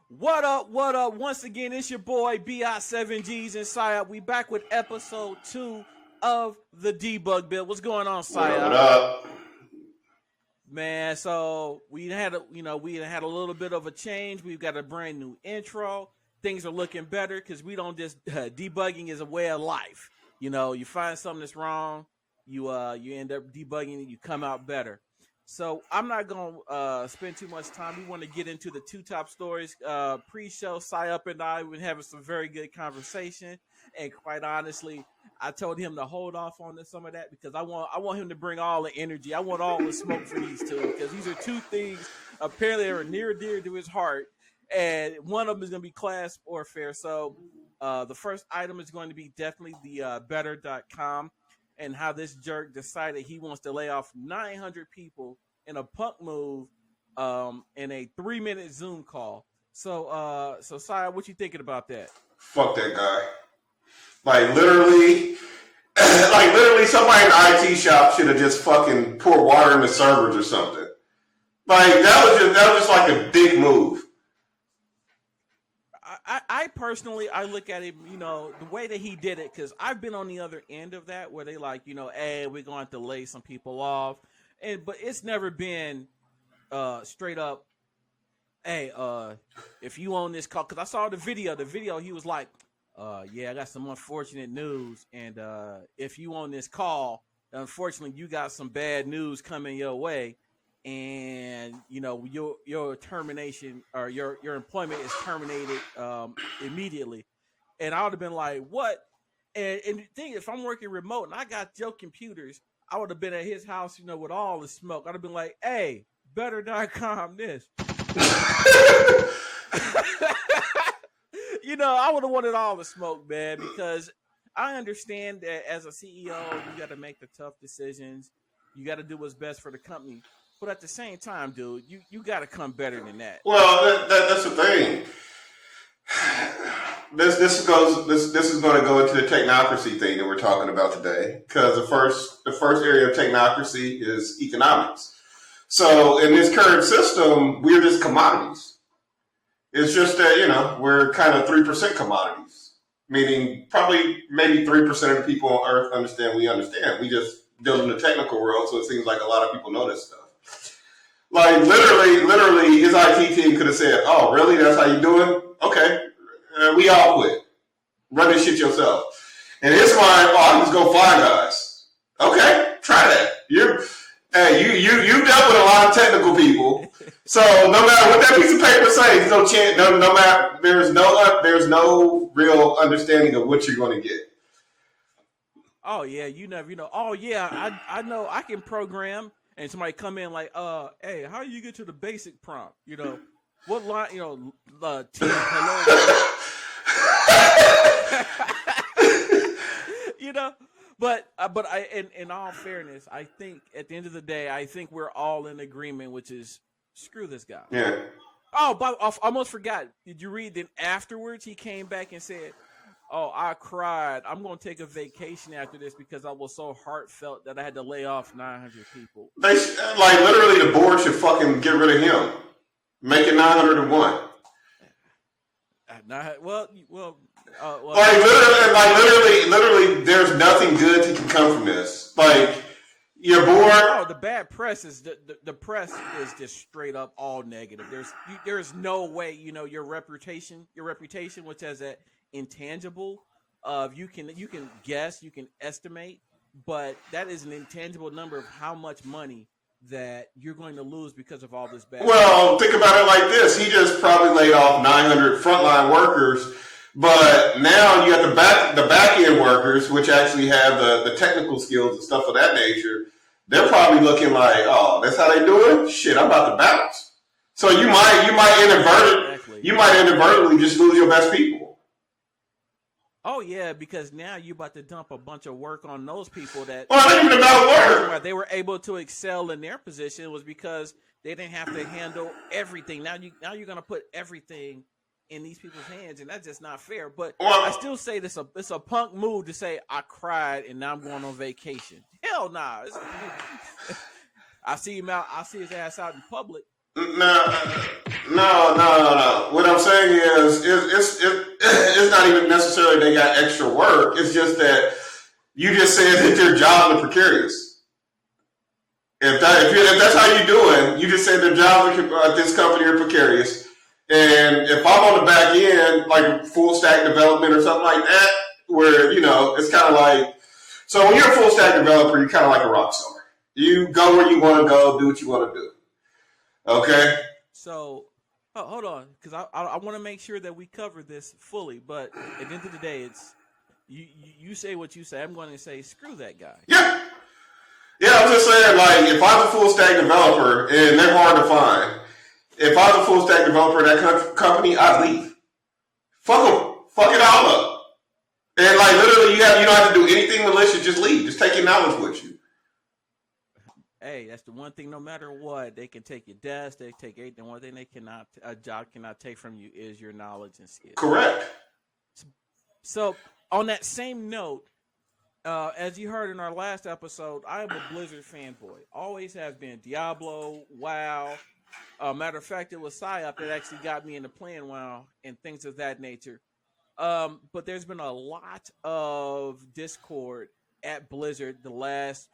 What up? What up? Once again, it's your boy BI7Gs and Psyop. We back with episode 2 of the Debug Bill. What's going on, Psyop? What up? Man, so we had a little bit of a change. We've got a brand new intro. Things are looking better because we don't just debugging is a way of life. You know, you find something that's wrong, you end up debugging it, you come out better. So I'm not gonna spend too much time. We want to get into the two top stories. Pre-show, Psyop and I have been having some very good conversation, and quite honestly, I told him to hold off on some of that because I want him to bring all the energy. I want all the smoke for these two because these are two things apparently that are near and dear to his heart, and one of them is going to be class warfare. So the first item is going to be definitely the better.com and how this jerk decided he wants to lay off 900 people in a punk move in a 3-minute Zoom call. So Saya, what you thinking about that? Fuck that guy. Like literally somebody in the IT shop should have just fucking poured water in the servers or something. Like that was just like a dick move. I personally, I look at it, you know, the way that he did it, because I've been on the other end of that where they like, you know, hey, we're going to lay some people off. But it's never been straight up, hey, if you own this call, because I saw the video, he was like, yeah, I got some unfortunate news. And if you own this call, unfortunately, you got some bad news coming your way. And you know your termination or your employment is terminated immediately, and I would have been like, "What?" And the thing, if I'm working remote and I got Joe computers, I would have been at his house, you know, with all the smoke. I'd have been like, "Hey, better.com this." You know, I would have wanted all the smoke, man, because I understand that as a CEO, you got to make the tough decisions. You got to do what's best for the company. But at the same time, dude, you got to come better than that. Well, that's the thing. This is going to go into the technocracy thing that we're talking about today, because the first area of technocracy is economics. So in this current system, we're just commodities. It's just that, you know, we're kind of 3% commodities, meaning probably maybe 3% of the people on Earth understand. We understand. We just deal in the technical world, so it seems like a lot of people know this stuff. Like literally, his IT team could have said, "Oh, really? That's how you do it? Okay, we all quit. Run this shit yourself." In his mind, "Oh, I can just go find guys." Okay, try that. You dealt with a lot of technical people, so no matter what that piece of paper says, there's no chance. No matter there's no real understanding of what you're going to get. Oh yeah, you never, you know. Oh yeah, I know I can program. And somebody come in like, hey, how do you get to the basic prompt? You know, what line, you know, hello. You know, but in all fairness, I think at the end of the day, I think we're all in agreement, which is screw this guy. Yeah. Oh, but I almost forgot. Did you read that afterwards he came back and said, "Oh, I cried. I'm going to take a vacation after this because I was so heartfelt that I had to lay off 900 people." They like literally the board should fucking get rid of him. Make it 901. Literally, there's nothing good that can come from this. Like your board. Oh, the bad press is the press is just straight up all negative. There's no way, you know, your reputation, which has that intangible you can guess, you can estimate, but that is an intangible number of how much money that you're going to lose because of all this bad. Well, think about it like this. He just probably laid off 900 frontline workers, but now you got the back end workers, which actually have the technical skills and stuff of that nature. They're probably looking like, "Oh, that's how they do it? Shit, I'm about to bounce." So you might inadvertently just lose your best people. Oh yeah, because now you're about to dump a bunch of work on those people that. Well, I even about work. They were able to excel in their position was because they didn't have to handle everything. Now you're gonna put everything in these people's hands, and that's just not fair. But I still say it's a punk move to say I cried and now I'm going on vacation. Hell nah. I see him out. I see his ass out in public. No. What I'm saying is, it's not even necessarily they got extra work. It's just that you just said that their jobs are precarious. If that's how you're doing, you just said their jobs at this company are precarious. And if I'm on the back end, like full stack development or something like that, where, it's kind of like, so when you're a full stack developer, you're kind of like a rock star. You go where you want to go, do what you want to do. Okay? So, hold on, because I want to make sure that we cover this fully. But at the end of the day, it's you say what you say. I'm going to say screw that guy. Yeah. Yeah, I'm just saying, like, if I was a full stack developer and they're hard to find, if I was a full stack developer at that company, I'd leave. Fuck them. Fuck it all up. And like literally, you don't have to do anything malicious. Just leave. Just take your knowledge with you. Hey, that's the one thing. No matter what, they can take your desk. They take anything. One thing a job cannot take from you is your knowledge and skills. Correct. So on that same note, as you heard in our last episode, I am a Blizzard fanboy. Always have been. Diablo, WoW. Matter of fact, it was PsyOp that actually got me into playing WoW and things of that nature. But there's been a lot of discord at Blizzard the last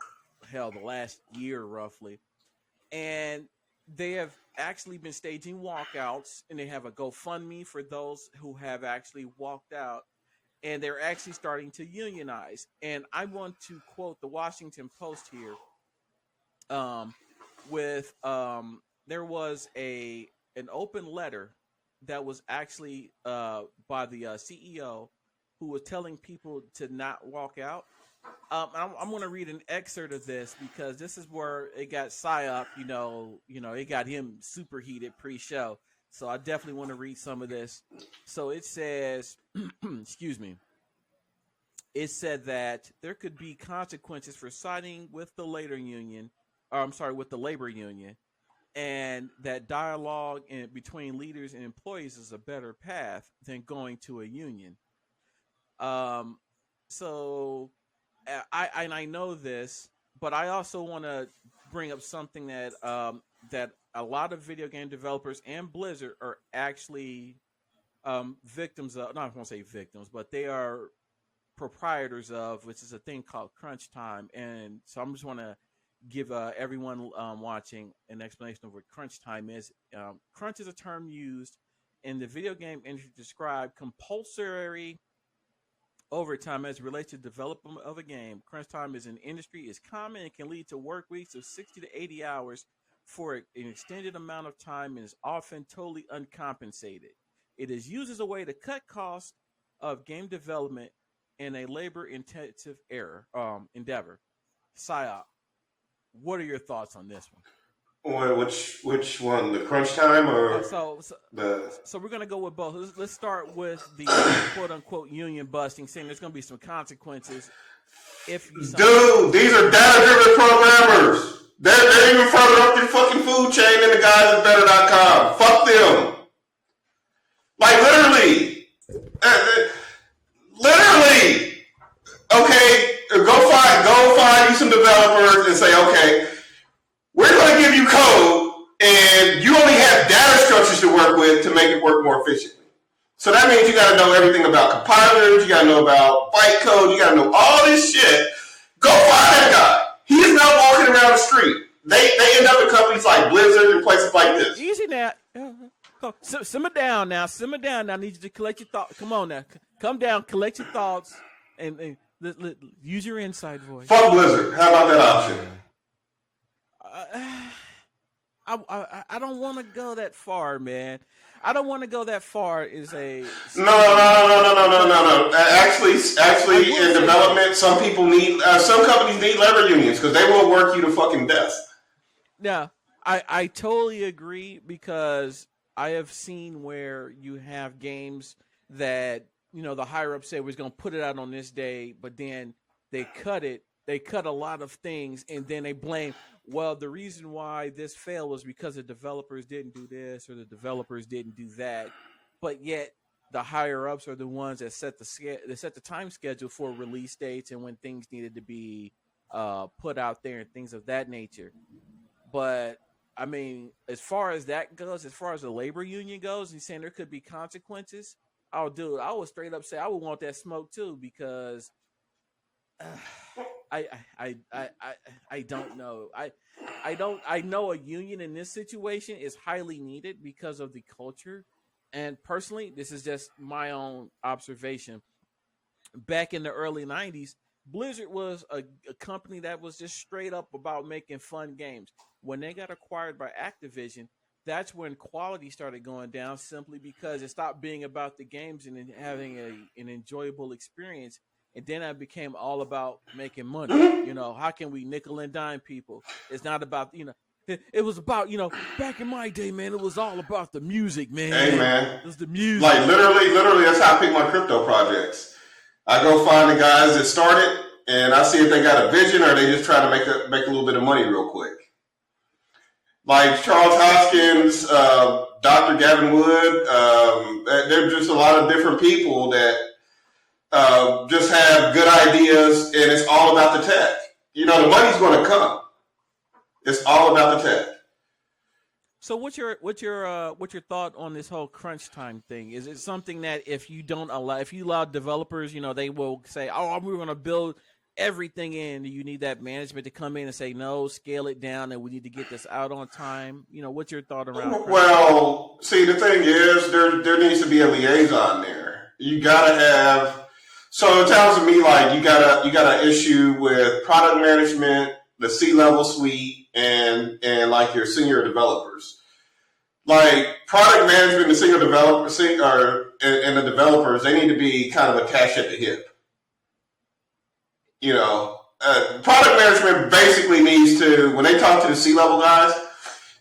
year roughly. And they have actually been staging walkouts, and they have a GoFundMe for those who have actually walked out. And they're actually starting to unionize. And I want to quote the Washington Post here. There was an open letter that was actually by the CEO, who was telling people to not walk out. I'm going to read an excerpt of this because this is where it got PsyOp. It got him superheated pre-show. So I definitely want to read some of this. So it says, excuse me. It said that there could be consequences for siding with the labor union, and that dialogue between leaders and employees is a better path than going to a union. So I know this, but I also want to bring up something that a lot of video game developers and Blizzard are actually victims of. Not want to say victims, but they are proprietors of, which is a thing called crunch time. And so I'm just want to give everyone watching an explanation of what crunch time is. Crunch is a term used in the video game industry to describe compulsory overtime as related to development of a game. Crunch time is an industry is common and can lead to work weeks of 60 to 80 hours for an extended amount of time and is often totally uncompensated. It is used as a way to cut costs of game development in a labor-intensive endeavor. PsyOp, what are your thoughts on this one? Which one? The crunch time or so we're gonna go with both. Let's start with the quote unquote union busting, saying there's gonna be some consequences if you Dude, these are data-driven programmers. They're even further up the fucking food chain than the guys at better.com. Fuck them. Like literally. Okay, go find you some developers and say, okay, we're going to give you code, and you only have data structures to work with to make it work more efficiently. So that means you got to know everything about compilers, you got to know about bytecode, you got to know all this shit. Go find that guy. He's not walking around the street. They end up in companies like Blizzard and places like this. Easy now. Simmer down now. I need you to collect your thoughts. Come on now. Come down, collect your thoughts, and use your inside voice. Fuck Blizzard. How about that option? I don't want to go that far, man. I don't want to go that far. No. Actually, in development, some companies need labor unions because they will work you to fucking death. Yeah, I totally agree because I have seen where you have games that the higher up said was going to put it out on this day, but then they cut it. They cut a lot of things, and then they blame, well, the reason why this failed was because the developers didn't do this or the developers didn't do that. But yet the higher ups are the ones that set the time schedule for release dates and when things needed to be put out there and things of that nature. But I mean, as far as that goes, as far as the labor union goes, and saying there could be consequences, I'll do it. I would straight up say I would want that smoke too because uh, I, I don't know. I don't. I know a union in this situation is highly needed because of the culture, and personally, this is just my own observation. Back in the early '90s, Blizzard was a company that was just straight up about making fun games. When they got acquired by Activision, that's when quality started going down simply because it stopped being about the games and having an enjoyable experience. And then it became all about making money. Mhm. You know, how can we nickel and dime people? It's not about, it was about, back in my day, man, it was all about the music, Hey man. man, It was the music. like literally, that's how I pick my crypto projects. I go find the guys that started, and I see if they got a vision or they just try to make a little bit of money real quick. Like Charles Hoskins, Dr. Gavin Wood, there are just a lot of different people that just have good ideas, and it's all about the tech. The money's going to come. It's all about the tech. So what's your thought on this whole crunch time thing? Is it something that if you allow developers, they will say, "Oh, we're going to build everything in." You need that management to come in and say, "No, scale it down, and we need to get this out on time." What's your thought around crunch time? Well, see, the thing is, there needs to be a liaison there. You gotta have. So it sounds to me like you got an issue with product management, the C-level suite, and like your senior developers. Like product management, the senior developers, and the developers, they need to be kind of attached at the hip. Product management basically needs to, when they talk to the C-level guys,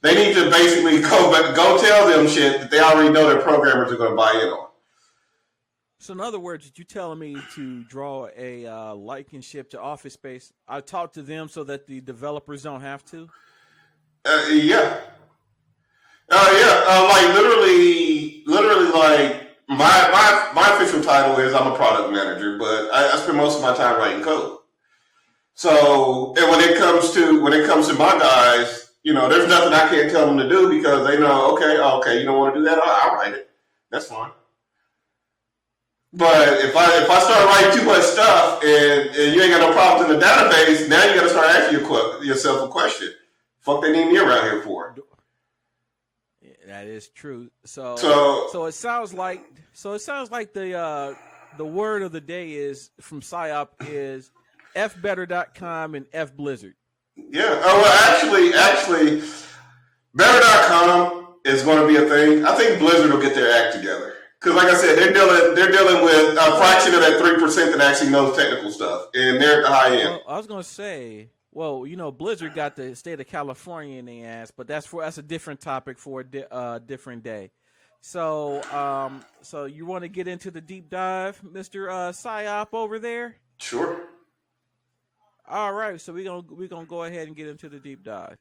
they need to basically go tell them shit that they already know their programmers are going to buy in on. So in other words, you telling me to draw a likenship to Office Space? I talk to them so that the developers don't have to. Yeah. Yeah. Like literally, like my official title is I'm a product manager, but I spend most of my time writing code. So, and when it comes to my guys, there's nothing I can't tell them to do because they know, okay, you don't want to do that, I'll write it. That's fine. But if I start writing too much stuff and you ain't got no problems in the database, now you got to start asking yourself a question. Fuck, they need me around here for? Yeah, that is true. So So so it sounds like the word of the day is from PsyOp is fbetter.com and fblizzard. yeah. Oh well, actually, Better.com is going to be a thing. I think Blizzard will get their act together because, like I said, they're dealing with a fraction of that 3% that actually knows technical stuff, and they're at the high end. Well, I was gonna say, well, Blizzard got the state of California in the ass, but that's a different topic for a different day. So, so you want to get into the deep dive, Mister Psyop over there? Sure. All right, so we gonna go ahead and get into the deep dive.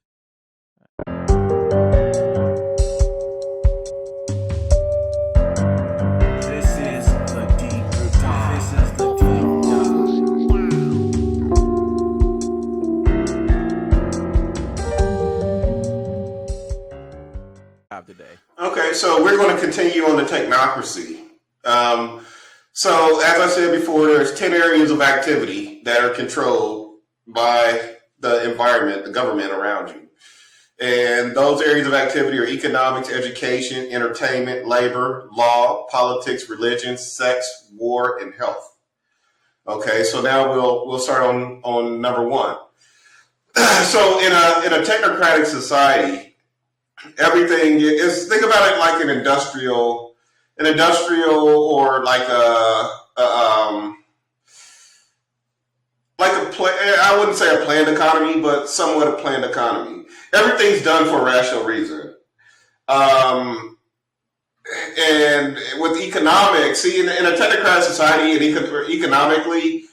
This is the deep dive. This is the deep dive today. Okay, so we're going to continue on the technocracy. So, as I said before, there's 10 areas of activity that are controlled by the environment, the government around you. And those areas of activity are economics, education, entertainment, labor, law, politics, religion, sex, war, and health. Okay, so now we'll start on number one. So in a technocratic society, everything is, think about it like an industrial or like I wouldn't say a planned economy, but somewhat a planned economy. Everything's done for a rational reason. And with economics, see, in a technocratic society and economically,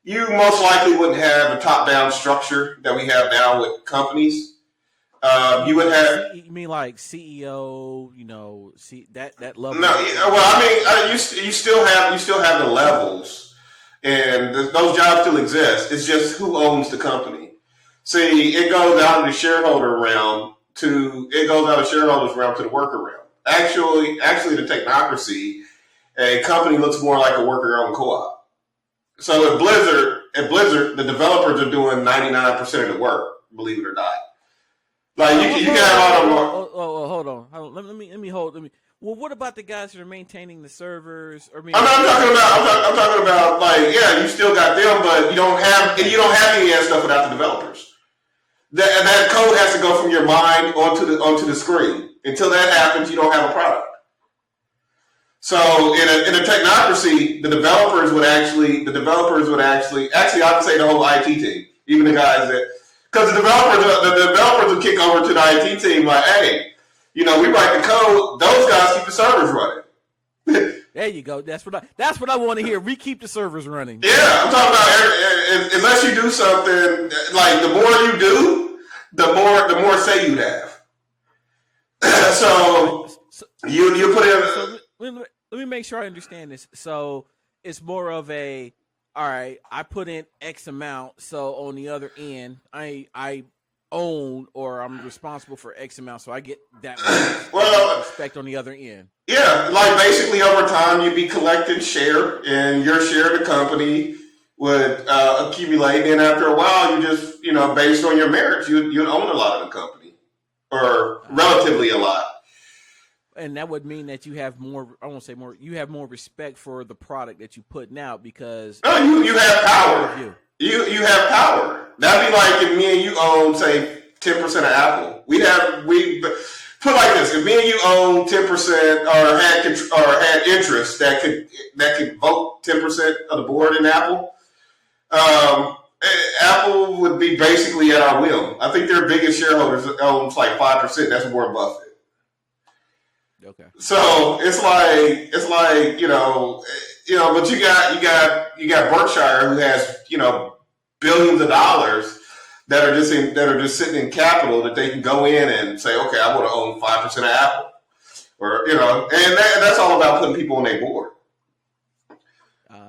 you most likely wouldn't have a top-down structure that we have now with companies. You would have. You mean like CEO? See that level. No, well, I mean, you still have the levels, and those jobs still exist. It's just who owns the company. See, it goes out in the shareholder realm, out of shareholders realm to the worker realm. Actually, the technocracy, a company looks more like a worker-owned co-op. So at Blizzard, the developers are doing 99% of the work, believe it or not. Like you can have all the hold on. Let me. Well, what about the guys that are maintaining the servers? I'm talking about like, yeah, you still got them, but you don't have any of that stuff without the developers. That code has to go from your mind onto the screen. Until that happens, you don't have a product. So in a technocracy, the developers would actually, I would say the whole IT team, even the guys that, because the developers would kick over to the IT team like, hey, we write the code, those guys keep the servers running. There you go. That's what I want to hear. We keep the servers running. Yeah, I'm talking about unless you do something like the more you do, the more say you'd have. So you put in. So let me make sure I understand this. So it's more of a, all right, I put in X amount, so on the other end, I own or I'm responsible for X amount, so I get that respect on the other end. Yeah, like basically over time you'd be collecting share, and your share of the company would accumulate, and after a while you just, based on your merits, you'd own a lot of the company, or relatively a lot. And that would mean that you have more, I won't say more, you have more respect for the product that you're putting out because... No, you have power. You have power. That'd be like if me and you own, say, 10% of Apple. We put it like this: if me and you own 10% or had interest that could vote 10% of the board in Apple, Apple would be basically at our will. I think their biggest shareholders owns like 5%. That's Warren Buffett. Okay. So it's like but you got Berkshire, who has billions of dollars that are just sitting in capital that they can go in and say, okay, I want to own 5% of Apple, or and that's all about putting people on their board.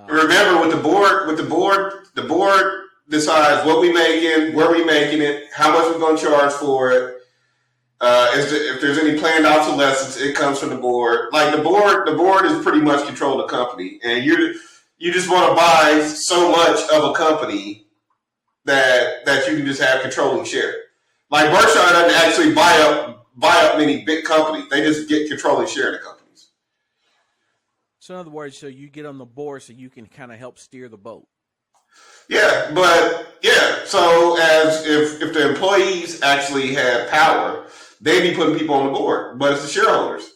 Remember, with the board decides what we making, where we making it, how much we're going to charge for it. If there's any planned obsolescence, it comes from the board. Like the board is pretty much control the company, and you just want to buy so much of a company that you can just have controlling share. Like Berkshire doesn't actually buy up many big companies; they just get controlling share in the companies. So in other words, so you get on the board so you can kind of help steer the boat. Yeah, but yeah. So as if the employees actually had power, they'd be putting people on the board, but it's the shareholders.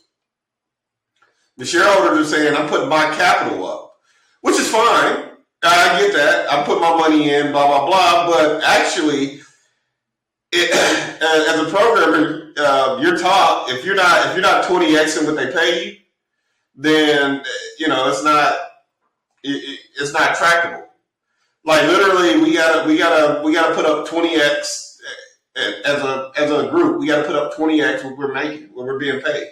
The shareholders are saying, I'm putting my capital up, which is fine. I get that. I put my money in, blah, blah, blah. But actually, as a programmer, you're taught if you're not 20xing what they pay you, then it's not tractable. Like literally, we gotta put up 20x. As a group, we got to put up 20x what we're making, what we're being paid.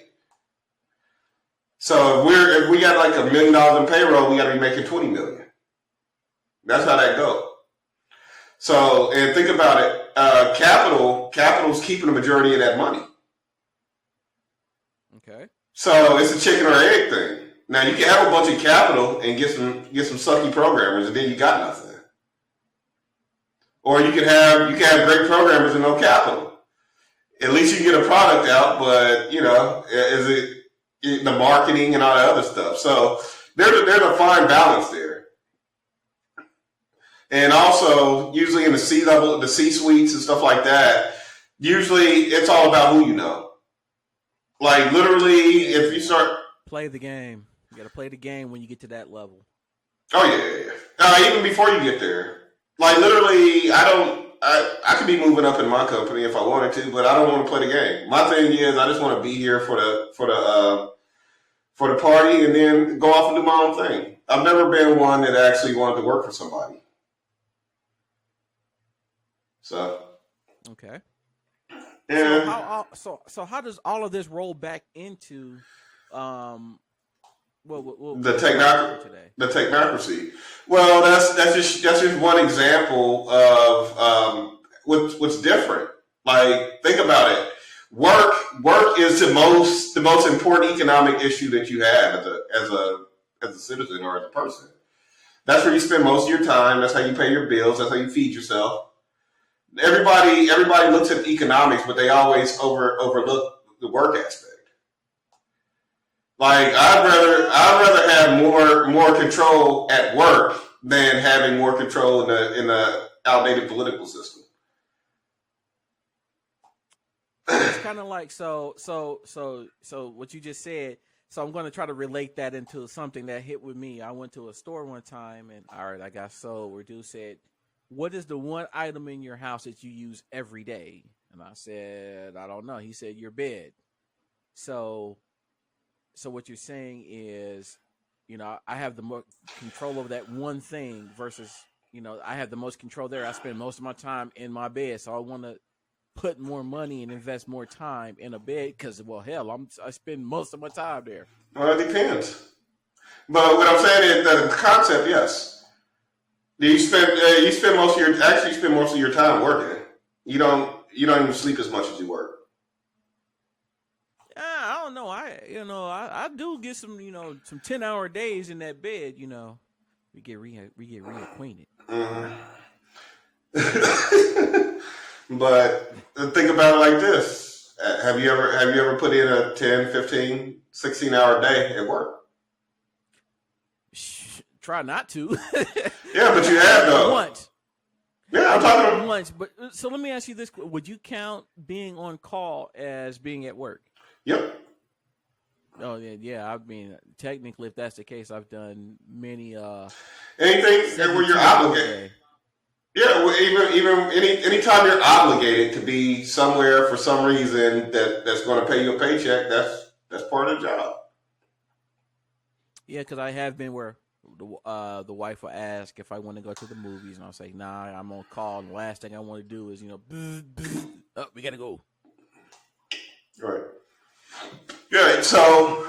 So if we got like $1 million in payroll, we got to be making 20 million. That's how that goes. So, and think about it, capital's keeping the majority of that money. Okay. So it's a chicken or egg thing. Now you can have a bunch of capital and get some sucky programmers, and then you got nothing. Or you can have great programmers and no capital. At least you can get a product out, but is it the marketing and all that other stuff? So there's a fine balance there. And also, usually in the C-level, the C-suites and stuff like that, usually it's all about who you know. Like literally, if you start play the game, you got to play the game when you get to that level. Oh yeah. Even before you get there. Like literally, I could be moving up in my company if I wanted to, but I don't want to play the game. My thing is, I just want to be here for the party and then go off and do my own thing. I've never been one that actually wanted to work for somebody. So. Okay. Yeah. So how does all of this roll back into the technocracy? Well, that's just one example of what's different. Like, think about it. work is the most important economic issue that you have as a citizen or as a person. That's where you spend most of your time. That's how you pay your bills. That's how you feed yourself. Everybody looks at economics, but they always overlook the work aspect. Like I'd rather have more control at work than having more control in the outdated political system. It's kind of like so what you just said. So I'm going to try to relate that into something that hit with me. I went to a store one time, and all right, I got sold. Where dude said, "What is the one item in your house that you use every day?" And I said, "I don't know." He said, "Your bed." So what you're saying is, I have the more control over that one thing versus, I have the most control there. I spend most of my time in my bed, so I want to put more money and invest more time in a bed because, well, hell, I spend most of my time there. Well, it depends. But what I'm saying is that the concept, yes. You spend most of your time working. You don't even sleep as much as you work. I don't know. I do get some 10-hour days in that bed. We get reacquainted. Mm-hmm. But think about it like this. Have you ever put in a 10, 15, 16-hour day at work? Try not to. Yeah, but you have though. Once. Yeah, I'm talking about once. But so let me ask you this: would you count being on call as being at work? Yep. Oh yeah. I mean, technically, if that's the case, I've done many. Anything where you're obligated. Yeah, well, even anytime you're obligated to be somewhere for some reason that's going to pay you a paycheck, that's part of the job. Yeah, because I have been where the wife will ask if I want to go to the movies, and I'll say, "Nah, I'm on call." And the last thing I want to do is, we gotta go. Right. Yeah. So,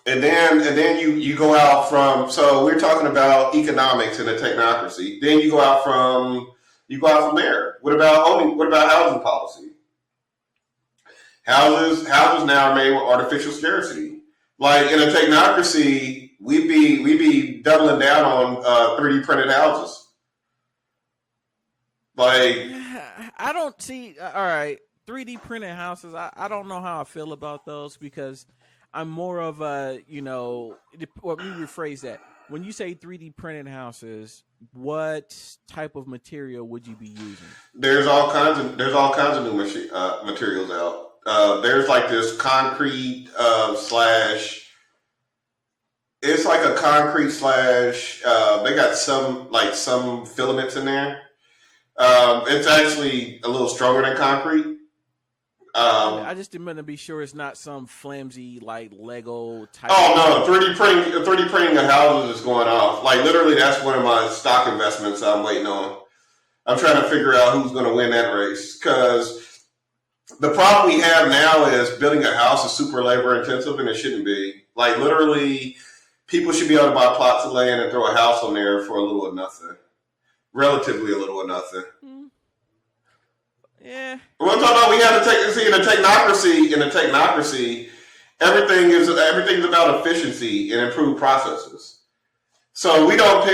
and then you go out from. So we're talking about economics and the technocracy. Then you go out from there. What about housing policy? Houses now are made with artificial scarcity. Like in a technocracy, we'd be doubling down on 3D printed houses. Like I don't see. All right, 3D printed houses. I don't know how I feel about those because I'm more of a well, let me rephrase that. When you say 3D printed houses, what type of material would you be using? There's all kinds of new materials out. There's like this concrete slash. It's like a concrete slash. They got some filaments in there. It's actually a little stronger than concrete. I just didn't want to be sure it's not some flimsy like Lego type. Oh no, 3D printing of houses is going off. Like literally, that's one of my stock investments I'm waiting on. I'm trying to figure out who's going to win that race because the problem we have now is building a house is super labor intensive and it shouldn't be. Like literally, people should be able to buy plots of land and throw a house on there for a little or nothing. Relatively a little or nothing. Yeah. What I'm talking about, we have to see in the technocracy, everything's about efficiency and improved processes. So you don't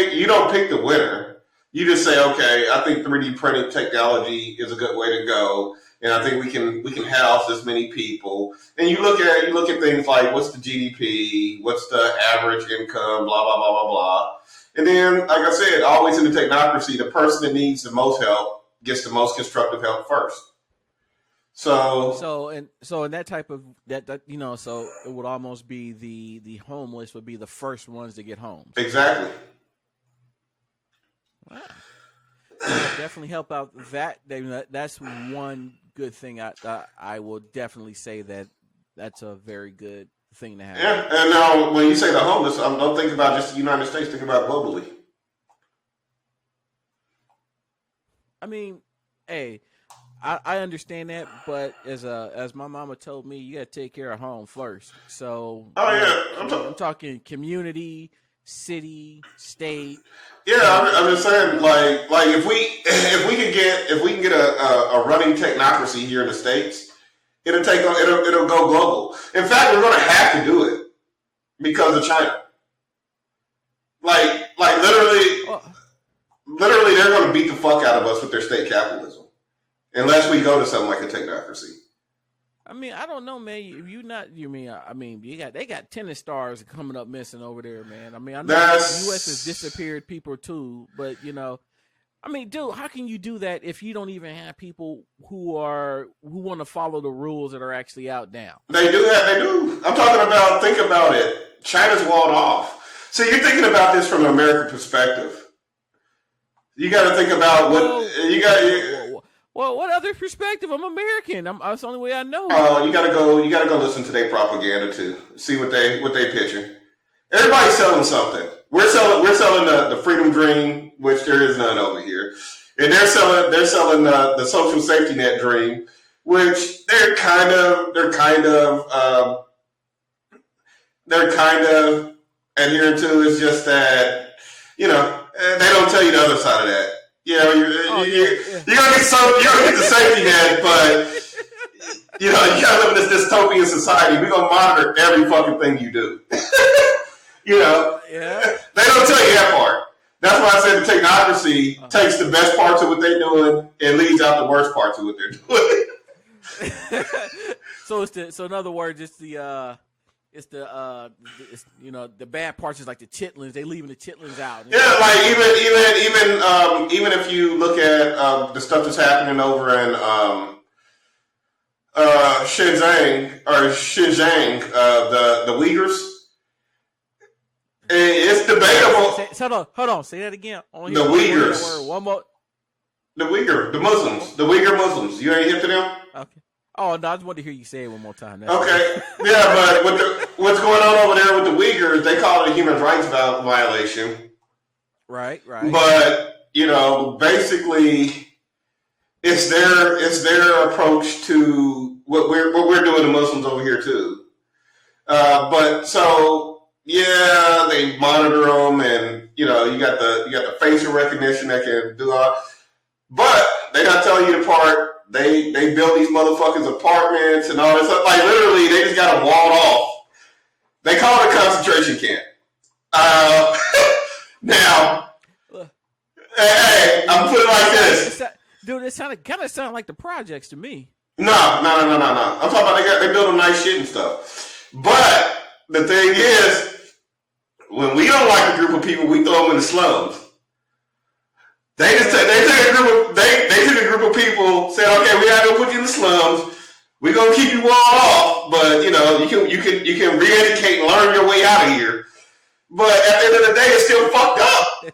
pick the winner. You just say, okay, I think 3D printing technology is a good way to go, and I think we can house this many people. And you look at things like what's the GDP, what's the average income, blah blah blah blah blah. And then, like I said, always in the technocracy, the person that needs the most help gets the most constructive help first. So in that type of that so it would almost be the homeless would be the first ones to get homes. Exactly. Wow. Definitely help out that. That's one good thing. I will definitely say that's a very good thing to have. Yeah, and now when you say the homeless, don't think about just the United States. Think about globally. I mean, hey, I understand that, but as my mama told me, you got to take care of home first. So, I'm talking community, city, state. Yeah, I'm just saying, like if we can get a running technocracy here in the States, It'll go global. In fact, we're going to have to do it because of China. Like literally, they're going to beat the fuck out of us with their state capitalism, unless we go to something like a technocracy. I mean, I don't know, man. They got tennis stars coming up missing over there, man. I mean, I know the U.S. has disappeared people too, but I mean, dude, how can you do that if you don't even have people who want to follow the rules that are actually out now? They do. I'm talking about. Think about it. China's walled off. So you're thinking about this from an American perspective. You got to think about what Well, what other perspective? I'm American. That's the only way I know. Oh, you gotta go listen to their propaganda too. See what they pitching. Everybody's selling something. We're selling the freedom dream, which there is none over here, and they're selling the social safety net dream, which they're kind of adhering to. Is just that they don't tell you the other side of that. You're gonna get the safety net, but you gotta live in this dystopian society. We're gonna monitor every fucking thing you do. Yeah. They don't tell you that part. That's why I said the technocracy takes the best parts of what they're doing and leaves out the worst parts of what they're doing. So in other words, the bad parts is like the chitlins. They leaving the chitlins out. Yeah, like even if you look at the stuff that's happening over in Xinjiang, the Uyghurs. It's debatable. Hold on. Say that again. The Uyghurs. One more. The Muslims. The Uyghur Muslims. You ain't hip to them? Okay. Oh, no, I just wanted to hear you say it one more time. Okay. Yeah, but what's going on over there with the Uyghurs, they call it a human rights violation. Right. But, basically, it's their approach to what we're doing to Muslims over here, too. They monitor them, and you got the facial recognition that can do all, but they're not telling you the part. They build these motherfuckers apartments and all this stuff. Like literally, they just got them walled off. They call it a concentration camp. Now, hey, I'm putting it like this, dude. It kind of sounded like the projects to me. No. I'm talking about they build nice shit and stuff. But the thing is, when we don't like a group of people, we throw them in the slums. They took a group of people, said, okay, we're not gonna put you in the slums. We're gonna keep you walled off, but you can re-educate and learn your way out of here. But at the end of the day, it's still fucked up.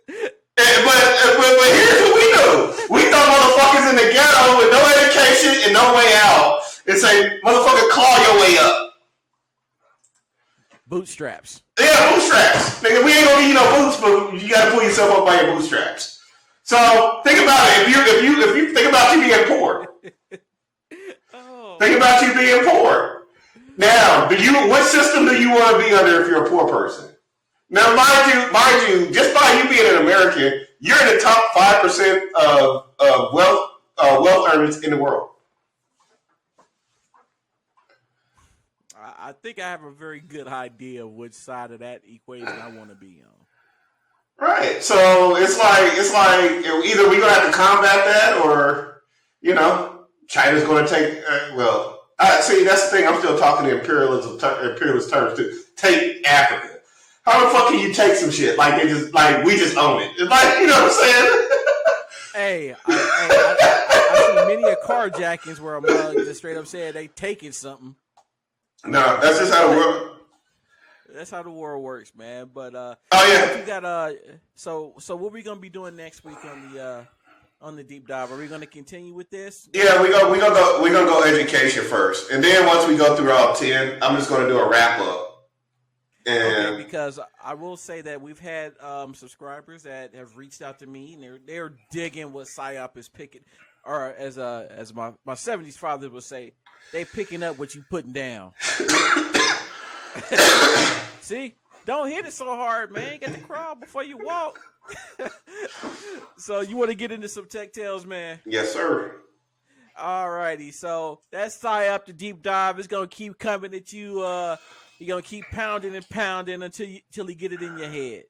But here's what we do: we throw motherfuckers in the ghetto with no education and no way out, and say, motherfucker, claw your way up. Bootstraps. Yeah, bootstraps. Nigga, we ain't gonna give you no boots, but you gotta pull yourself up by your bootstraps. So think about it. If you think about you being poor. Think about you being poor. Now, what system do you want to be under if you're a poor person? Now, mind you, just by you being an American, you're in the top 5% of wealth earners in the world. I think I have a very good idea of which side of that equation I want to be on. Right. So it's like either we're gonna have to combat that, or China's gonna take. See, that's the thing. I'm still talking in imperialist terms too. Take Africa. How the fuck can you take some shit like we just own it? It's like, you know what I'm saying? Hey, I see many a carjackings where a mug just straight up said they taking something. No, that's just how the world. That's how the world works, man. But yeah, you got So what we gonna be doing next week on the deep dive? Are we gonna continue with this? Yeah, we're gonna go education first, and then once we go through all 10, I'm just gonna do a wrap up. Okay, because I will say that we've had subscribers that have reached out to me, and they're digging what PSYOP is picking, or as my 70s father would say, they picking up what you putting down. See, don't hit it so hard, man. You got to crawl before you walk. So you want to get into some tech tales, man? Yes, sir. Alrighty, so that Psyop the deep dive is gonna keep coming at you. You're gonna keep pounding and pounding until you get it in your head.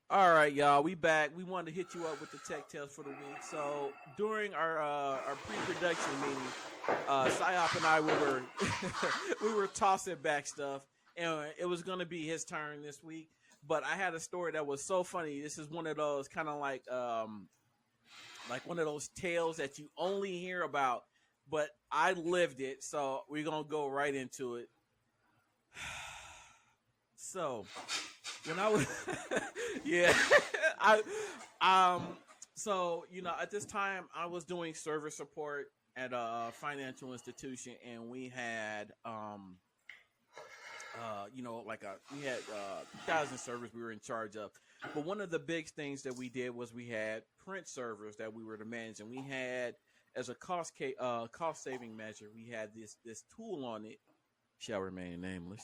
All right, y'all, we back. We wanted to hit you up with the tech tales for the week. So during our pre-production meeting, Psyop and I we were tossing back stuff, and it was going to be his turn this week. But I had a story that was so funny. This is one of those kind of like one of those tales that you only hear about, but I lived it. So we're gonna go right into it. So when I was yeah so at this time I was doing server support at a financial institution, and we had we had 1,000 servers we were in charge of. But one of the big things that we did was we had print servers that we were to manage, and we had, as a cost saving measure, we had this tool on it, shall remain nameless,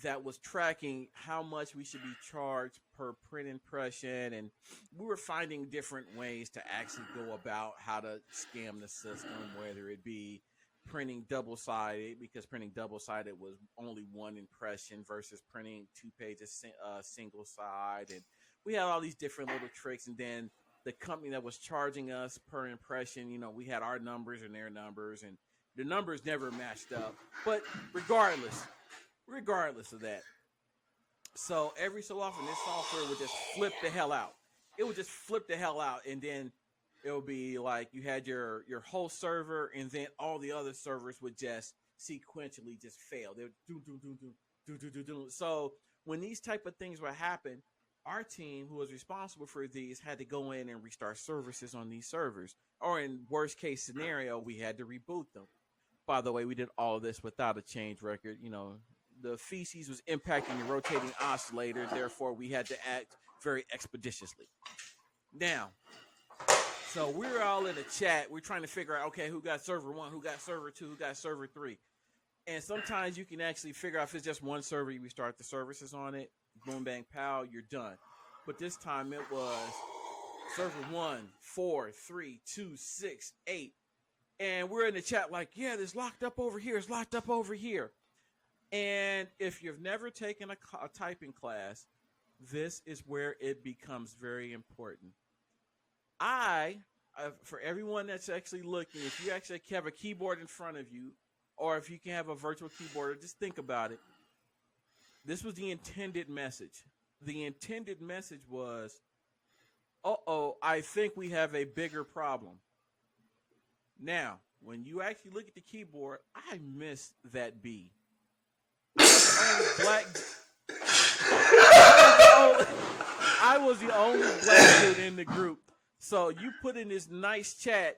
that was tracking how much we should be charged per print impression, and we were finding different ways to actually go about how to scam the system, whether it be printing double-sided, because printing double-sided was only one impression versus printing 2 pages single side, and we had all these different little tricks. And then the company that was charging us per impression, we had our numbers and their numbers, and the numbers never matched up. But regardless of that, so every so often this software would just flip the hell out. It would just flip the hell out, and then it would be like you had your whole server, and then all the other servers would just sequentially just fail. They would do. So when these type of things would happen, our team, who was responsible for these, had to go in and restart services on these servers. Or in worst case scenario, we had to reboot them. By the way, we did all of this without a change record. The feces was impacting the rotating oscillator. Therefore, we had to act very expeditiously. Now, so we're all in a chat. We're trying to figure out, okay, who got server 1, who got server 2, who got server 3. And sometimes you can actually figure out if it's just one server, you restart the services on it. Boom, bang, pow, you're done. But this time it was server 1, 4, 3, 2, 6, 8. And we're in the chat like, yeah, it's locked up over here. It's locked up over here. And if you've never taken a typing class, this is where it becomes very important. For everyone that's actually looking, if you actually have a keyboard in front of you, or if you can have a virtual keyboard, just think about it. This was the intended message. The intended message was, I think we have a bigger problem. Now, when you actually look at the keyboard, I missed that B. I was the only black dude in the group. So you put in this nice chat.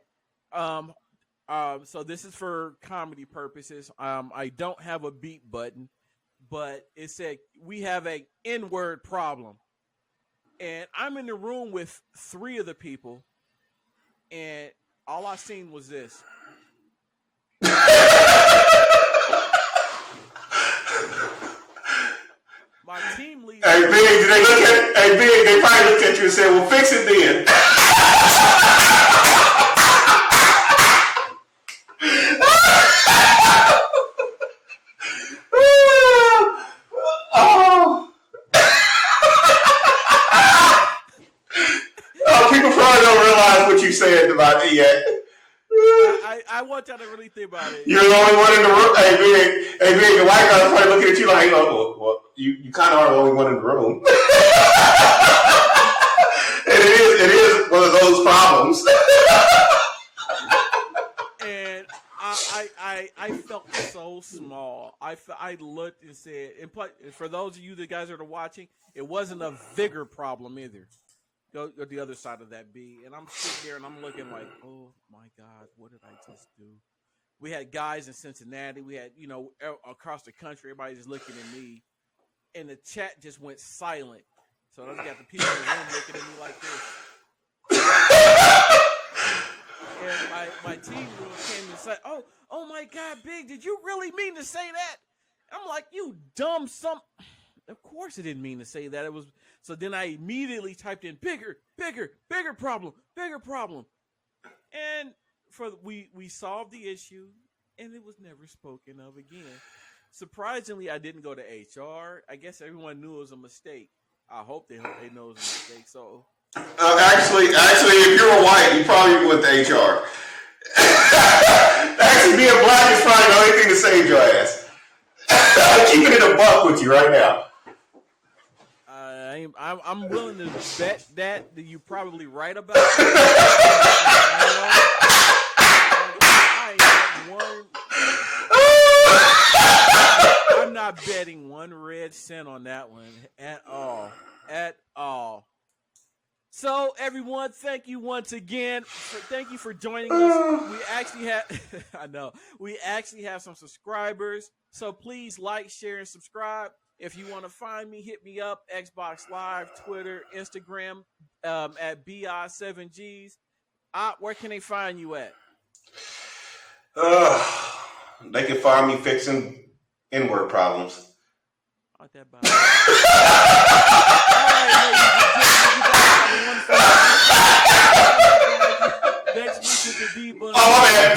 So this is for comedy purposes. I don't have a beep button, but it said we have a N-word problem. And I'm in the room with 3 of the people, and all I seen was this. My team leader. Hey, Big, they probably looked at you and said, well, fix it then. People probably don't realize what you said about it yet. I want y'all to really think about it. You're the only one in the room. Hey, Big, the white guy's probably looking at you like, well, you kind of are the only one in the room. And it is one of those problems. And I felt so small. I looked and said, and for those of you the guys that are watching, it wasn't a vigor problem either. Go the other side of that B. And I'm sitting there and I'm looking like, oh my God, what did I just do? We had guys in Cincinnati. We had, across the country, everybody just looking at me. And the chat just went silent. So I got the people in the room looking at me like this. where my team came and said, oh my God, Big, did you really mean to say that? I'm like, you dumb some. Of course I didn't mean to say that. It was so then I immediately typed in bigger problem. And we solved the issue and it was never spoken of again. Surprisingly, I didn't go to HR. I guess everyone knew it was a mistake. I hope they know it was a mistake. So actually, if you're a white, you probably went to HR. Actually, being black is probably the only thing to save your ass. I'm keeping it a buck with you right now. I'm willing to bet that you're probably right about it. I'm not betting 1 red cent on that one at all. So everyone, thank you once again. Thank you for joining us. We actually have, I know, we actually have some subscribers. So please like, share, and subscribe. If you want to find me, hit me up, Xbox Live, Twitter, Instagram, at BI7Gs. Where can they find you at? They can find me fixing N-word problems. Not that bad. All right, ladies and gentlemen, you guys have a wonderful night. Next week with the Debug. Oh, man.